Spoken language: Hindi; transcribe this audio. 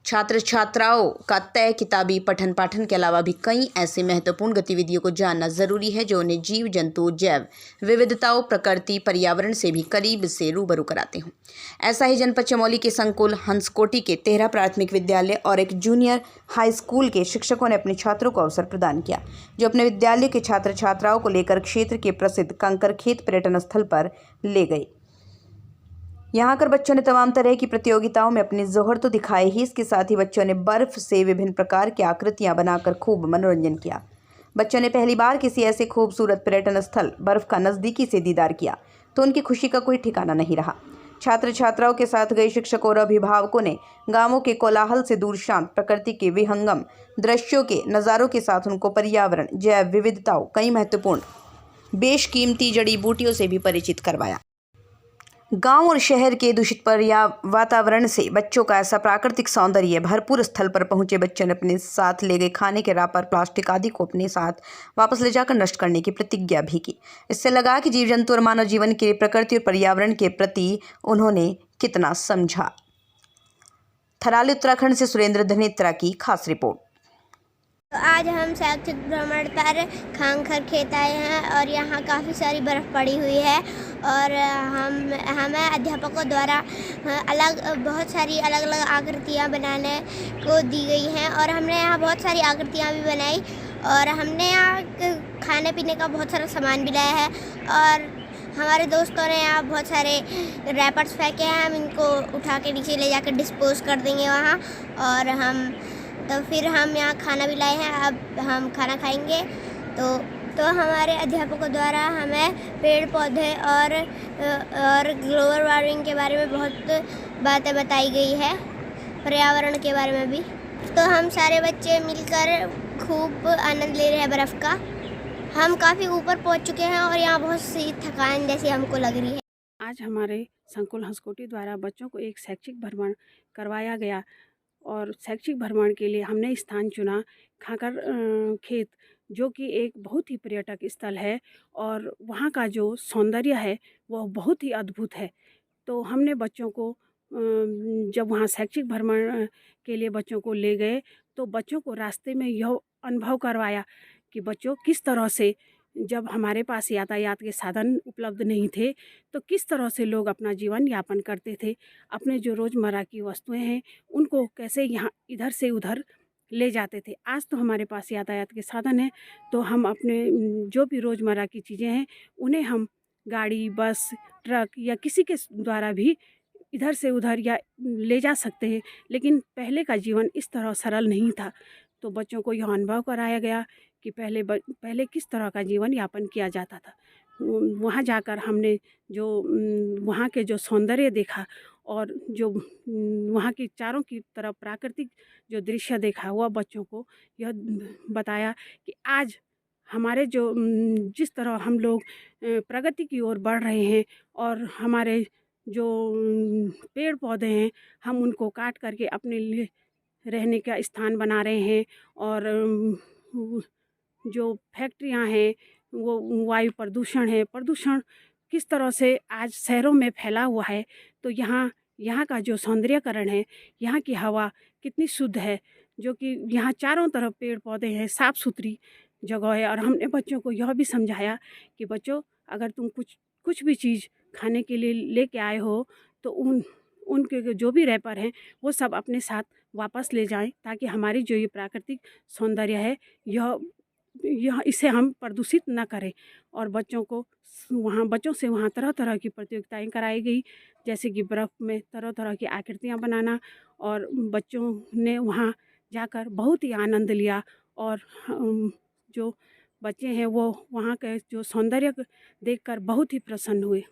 छात्र छात्राओं का तय किताबी पठन पाठन के अलावा भी कई ऐसी महत्वपूर्ण गतिविधियों को जानना जरूरी है जो उन्हें जीव जंतु जैव विविधताओं प्रकृति पर्यावरण से भी करीब से रूबरू कराते हों। ऐसा ही जनपद चमोली के संकुल हंसकोटी के 13 प्राथमिक विद्यालय और एक जूनियर हाई स्कूल के शिक्षकों ने अपने छात्रों को अवसर प्रदान किया, जो अपने विद्यालय के छात्र छात्राओं को लेकर क्षेत्र के प्रसिद्ध कंकरखेत पर्यटन स्थल पर ले गए। यहाँ आकर बच्चों ने तमाम तरह की प्रतियोगिताओं में अपनी जोहर तो दिखाई ही, इसके साथ ही बच्चों ने बर्फ से विभिन्न प्रकार की आकृतियां बनाकर खूब मनोरंजन किया। बच्चों ने पहली बार किसी ऐसे खूबसूरत पर्यटन स्थल बर्फ का नज़दीकी से दीदार किया तो उनकी खुशी का कोई ठिकाना नहीं रहा। छात्र छात्राओं के साथ गए शिक्षकों और अभिभावकों ने गांवों के कोलाहल से दूर शांत प्रकृति के विहंगम दृश्यों के नज़ारों के साथ उनको पर्यावरण जैव विविधताओं कई महत्वपूर्ण बेशकीमती जड़ी बूटियों से भी परिचित करवाया। गांव और शहर के दूषित वातावरण से बच्चों का ऐसा प्राकृतिक सौंदर्य भरपूर स्थल पर पहुंचे बच्चों ने अपने साथ ले गए खाने के रैपर प्लास्टिक आदि को अपने साथ वापस ले जाकर नष्ट करने की प्रतिज्ञा भी की। इससे लगा कि जीव जंतु और मानव जीवन के प्रकृति और पर्यावरण के प्रति उन्होंने कितना समझा। थराली उत्तराखंड से सुरेंद्र धनेत्रा की खास रिपोर्ट। आज हम शैक्षिक भ्रमण पर कंकरखेत आए हैं और यहाँ काफ़ी सारी बर्फ़ पड़ी हुई है और हमें अध्यापकों द्वारा बहुत सारी अलग अलग आकृतियाँ बनाने को दी गई हैं और हमने यहाँ बहुत सारी आकृतियाँ भी बनाई और हमने यहाँ खाने पीने का बहुत सारा सामान भी लाया है और हमारे दोस्तों ने यहाँ बहुत सारे रैपर्स फेंके हैं। हम इनको उठा के नीचे ले जाकर डिस्पोज कर देंगे वहाँ और फिर हम यहाँ खाना भी लाए हैं। अब हम खाना खाएंगे तो हमारे अध्यापकों द्वारा हमें पेड़ पौधे और ग्लोबल वार्मिंग के बारे में बहुत बातें बताई गई है, पर्यावरण के बारे में भी। तो हम सारे बच्चे मिलकर खूब आनंद ले रहे हैं बर्फ़ का। हम काफ़ी ऊपर पहुँच चुके हैं और यहाँ बहुत सी थकान जैसी हमको लग रही है। आज हमारे संकुल हंसकोटी द्वारा बच्चों को एक शैक्षिक भ्रमण करवाया गया और शैक्षिक भ्रमण के लिए हमने स्थान चुना कंकरखेत, जो कि एक बहुत ही पर्यटक स्थल है और वहाँ का जो सौंदर्य है वह बहुत ही अद्भुत है। तो हमने बच्चों को जब वहाँ शैक्षिक भ्रमण के लिए बच्चों को ले गए तो बच्चों को रास्ते में यह अनुभव करवाया कि बच्चों किस तरह से जब हमारे पास यातायात के साधन उपलब्ध नहीं थे तो किस तरह से लोग अपना जीवन यापन करते थे, अपने जो रोज़मर्रा की वस्तुएं हैं उनको कैसे यहाँ इधर से उधर ले जाते थे। आज तो हमारे पास यातायात के साधन हैं तो हम अपने जो भी रोज़मर्रा की चीज़ें हैं उन्हें हम गाड़ी, बस, ट्रक या किसी के द्वारा भी इधर से उधर या ले जा सकते हैं, लेकिन पहले का जीवन इस तरह सरल नहीं था। तो बच्चों को यह अनुभव कराया गया कि पहले किस तरह का जीवन यापन किया जाता था। वहाँ जाकर हमने जो वहाँ के जो सौंदर्य देखा और जो वहाँ की चारों की तरफ प्राकृतिक जो दृश्य देखा वह बच्चों को यह बताया कि आज हमारे जो जिस तरह हम लोग प्रगति की ओर बढ़ रहे हैं और हमारे जो पेड़ पौधे हैं हम उनको काट करके अपने लिए रहने का स्थान बना रहे हैं और जो फैक्ट्रियां हैं वो वायु प्रदूषण है, प्रदूषण किस तरह से आज शहरों में फैला हुआ है। तो यहाँ का जो सौंदर्यकरण है, यहाँ की हवा कितनी शुद्ध है, जो कि यहाँ चारों तरफ पेड़ पौधे हैं, साफ़ सुथरी जगह है। और हमने बच्चों को यह भी समझाया कि बच्चों अगर तुम कुछ भी चीज़ खाने के लिए लेके आए हो तो उनके जो भी रैपर हैं वो सब अपने साथ वापस ले जाएं, ताकि हमारी जो ये प्राकृतिक सौंदर्य है यह इसे हम प्रदूषित ना करें। और बच्चों से वहाँ तरह तरह की प्रतियोगिताएं कराई गई, जैसे कि बर्फ़ में तरह तरह की आकृतियाँ बनाना, और बच्चों ने वहाँ जाकर बहुत ही आनंद लिया और जो बच्चे हैं वो वहाँ के जो सौंदर्य देखकर बहुत ही प्रसन्न हुए।